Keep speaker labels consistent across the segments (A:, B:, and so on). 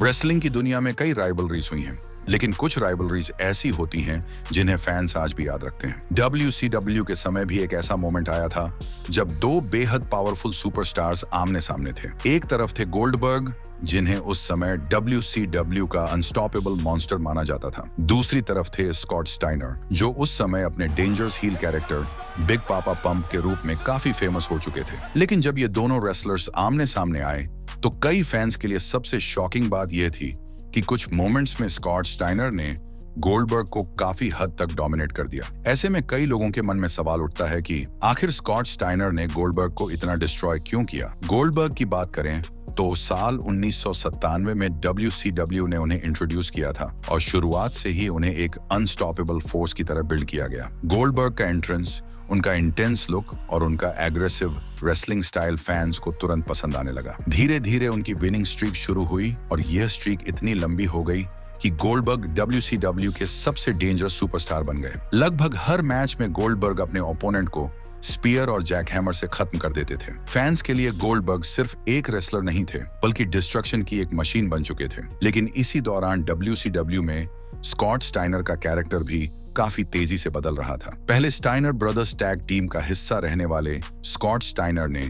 A: Wrestling की दुनिया में कई राइवलरीज हुई हैं, लेकिन कुछ राइवलरीज ऐसी होती हैं जिन्हें फैंस आज भी याद रखते हैं। WCW के समय भी एक ऐसा मोमेंट आया था जब दो बेहद पावरफुल सुपरस्टार्स आमने सामने थे। एक तरफ थे गोल्डबर्ग, जिन्हें उस समय WCW का अनस्टॉपेबल मॉन्स्टर माना जाता था। दूसरी तरफ थे स्कॉट स्टाइनर, जो उस समय अपने डेंजरस हील कैरेक्टर बिग पापा पंप के रूप में काफी फेमस हो चुके थे। लेकिन जब ये दोनों रेसलर्स आमने सामने आए तो कई फैंस के लिए सबसे शॉकिंग बात यह थी कि कुछ मोमेंट्स में स्कॉट स्टाइनर ने गोल्डबर्ग को काफी हद तक डोमिनेट कर दिया। ऐसे में कई लोगों के मन में सवाल उठता है कि आखिर स्कॉट स्टाइनर ने गोल्डबर्ग को इतना डिस्ट्रॉय क्यों किया। गोल्डबर्ग की बात करें तो साल 1997 में WCW ने उन्हें इंट्रोड्यूस किया था और शुरुआत से ही उन्हें एक अनस्टॉपेबल फोर्स की तरह बिल्ड किया गया। गोल्डबर्ग का एंट्रेंस, उनका इंटेंस लुक और उनका एग्रेसिव रेसलिंग स्टाइल फैंस को तुरंत पसंद आने लगा। धीरे धीरे उनकी विनिंग स्ट्रीक शुरू हुई और यह स्ट्रीक इतनी लंबी हो गई कि गोल्डबर्ग WCW के सबसे डेंजरस सुपरस्टार बन गए। लगभग हर मैच में गोल्डबर्ग अपने ओपोनेंट को स्पीयर और जैकहैमर से खत्म कर देते थे। फैंस के लिए गोल्डबर्ग सिर्फ एक रेसलर नहीं थे, बल्कि डिस्ट्रक्शन की एक मशीन बन चुके थे। लेकिन इसी दौरान WCW में स्कॉट स्टाइनर का कैरेक्टर भी काफी तेजी से बदल रहा था। पहले स्टाइनर ब्रदर्स टैग टीम का हिस्सा रहने वाले स्कॉट स्टाइनर ने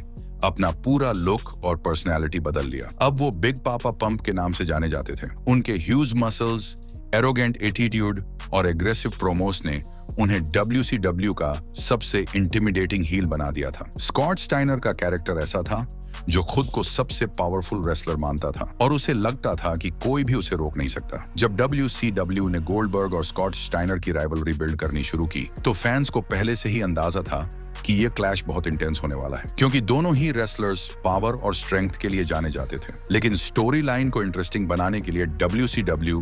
A: अपना पूरा लुक और पर्सनैलिटी बदल लिया। अब वो बिग पापा पंप के नाम से जाने जाते थे। उनके ह्यूज मसल्स, एरोगेंट एटीट्यूड और एग्रेसिव प्रोमोस ने उन्हें WCW का सबसे इंटिमिडेटिंग हील बना दिया था। स्कॉट स्टाइनर का कैरेक्टर ऐसा था जो खुद को सबसे पावरफुल रेसलर मानता था और उसे लगता था कि कोई भी उसे रोक नहीं सकता। जब WCW ने गोल्डबर्ग और स्कॉट स्टाइनर की राइवलरी बिल्ड करनी शुरू की तो फैंस को पहले से ही अंदाजा था कि ये क्लैश बहुत इंटेंस होने वाला है, क्योंकि दोनों ही रेसलर्स पावर और स्ट्रेंथ के लिए जाने जाते थे। लेकिन स्टोरी लाइन को इंटरेस्टिंग बनाने के लिए WCW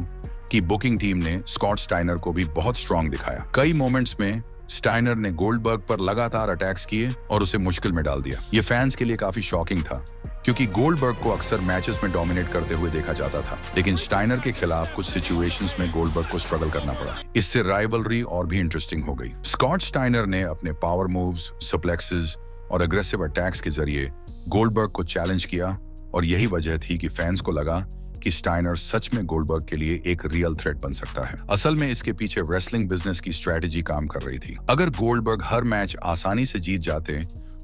A: की बुकिंग टीम ने स्कॉट स्टाइनर को भी बहुत स्ट्रांग दिखाया। कई मोमेंट्स में स्टाइनर ने गोल्डबर्ग पर लगातार अटैक्स किए और उसे मुश्किल में डाल दिया। ये फैंस के लिए काफी शॉकिंग था, क्योंकि गोल्डबर्ग को अक्सर मैचेस में डोमिनेट करते हुए देखा जाता था, लेकिन स्टाइनर के खिलाफ कुछ सिचुएशंस में गोल्डबर्ग को स्ट्रगल करना पड़ा। इससे राइवलरी और भी इंटरेस्टिंग हो गई। स्कॉट स्टाइनर ने अपने पावर मूव्स, सुप्लेक्सेस और अग्रेसिव अटैक्स के जरिए गोल्डबर्ग को चैलेंज किया और यही वजह थी कि फैंस को लगा कि स्टाइनर सच में गोल्डबर्ग के लिए एक रियल थ्रेट बन सकता है। असल में इसके पीछे रेसलिंग बिजनेस की स्ट्रेटेजी काम कर रही थी। अगर गोल्डबर्ग हर मैच आसानी से जीत जाते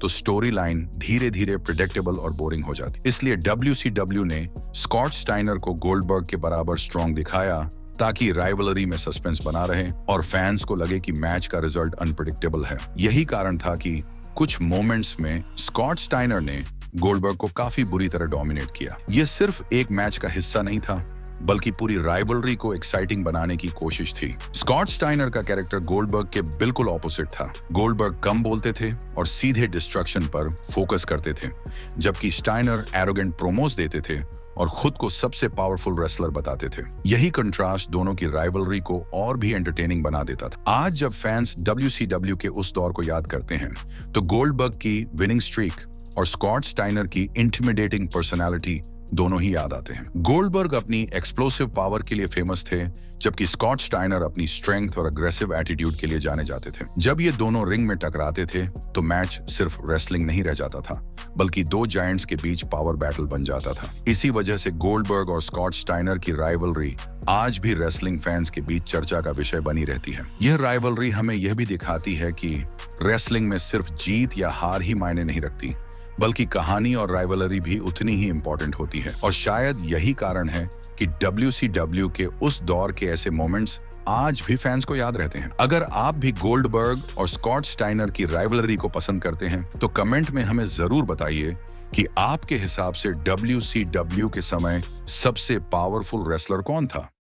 A: तो स्टोरी लाइन धीरे धीरे प्रिडिक्टेबल और बोरिंग हो जाती। इसलिए WCW ने स्कॉट स्टाइनर को गोल्डबर्ग के बराबर स्ट्रॉन्ग दिखाया ताकि राइवलरी में सस्पेंस बना रहे और फैंस को लगे कि मैच का रिजल्ट अनप्रिडिक्टेबल है। यही कारण था कि कुछ मोमेंट्स में स्कॉट स्टाइनर ने गोल्डबर्ग को काफी बुरी तरह डोमिनेट किया। यह सिर्फ एक मैच का हिस्सा नहीं था, बल्कि पूरी राइवलरी को एक्साइटिंग बनाने की कोशिश थी। स्कॉट स्टाइनर का कैरेक्टर गोल्डबर्ग के बिल्कुल ऑपोजिट था। गोल्डबर्ग कम बोलते थे और सीधे डिस्ट्रक्शन पर फोकस करते थे, जबकि स्टाइनर एरोगेंट प्रोमोस देते थे और खुद को सबसे पावरफुल रेसलर बताते थे। यही कंट्रास्ट दोनों की राइवलरी को और भी एंटरटेनिंग बना देता था। आज जब फैंस WCW के उस दौर को याद करते हैं तो गोल्डबर्ग की विनिंग स्ट्रीक और स्कॉट स्टाइनर की इंटिमिडेटिंग पर्सनालिटी दोनों ही याद आते हैं। गोल्डबर्ग अपनी एक्सप्लोसिव पावर के लिए फेमस थे, जबकि स्कॉट स्टाइनर अपनी स्ट्रेंथ और अग्रेसिव एटीट्यूड के लिए जाने जाते थे। जब ये दोनों रिंग में टकराते थे तो मैच सिर्फ रेसलिंग नहीं रह जाता था, बल्कि दो जायंट्स के बीच पावर बैटल बन जाता था। इसी वजह से गोल्डबर्ग और स्कॉट स्टाइनर की राइवलरी आज भी रेसलिंग फैंस के बीच चर्चा का विषय बनी रहती है। यह राइवलरी हमें यह भी दिखाती है कि रेसलिंग में सिर्फ जीत या हार ही मायने नहीं रखती, बल्कि कहानी और राइवलरी भी उतनी ही इंपॉर्टेंट होती है। और शायद यही कारण है कि WCW के उस दौर के ऐसे मोमेंट्स आज भी फैंस को याद रहते हैं। अगर आप भी गोल्डबर्ग और स्कॉट स्टाइनर की राइवलरी को पसंद करते हैं तो कमेंट में हमें जरूर बताइए कि आपके हिसाब से WCW के समय सबसे पावरफुल रेसलर कौन था।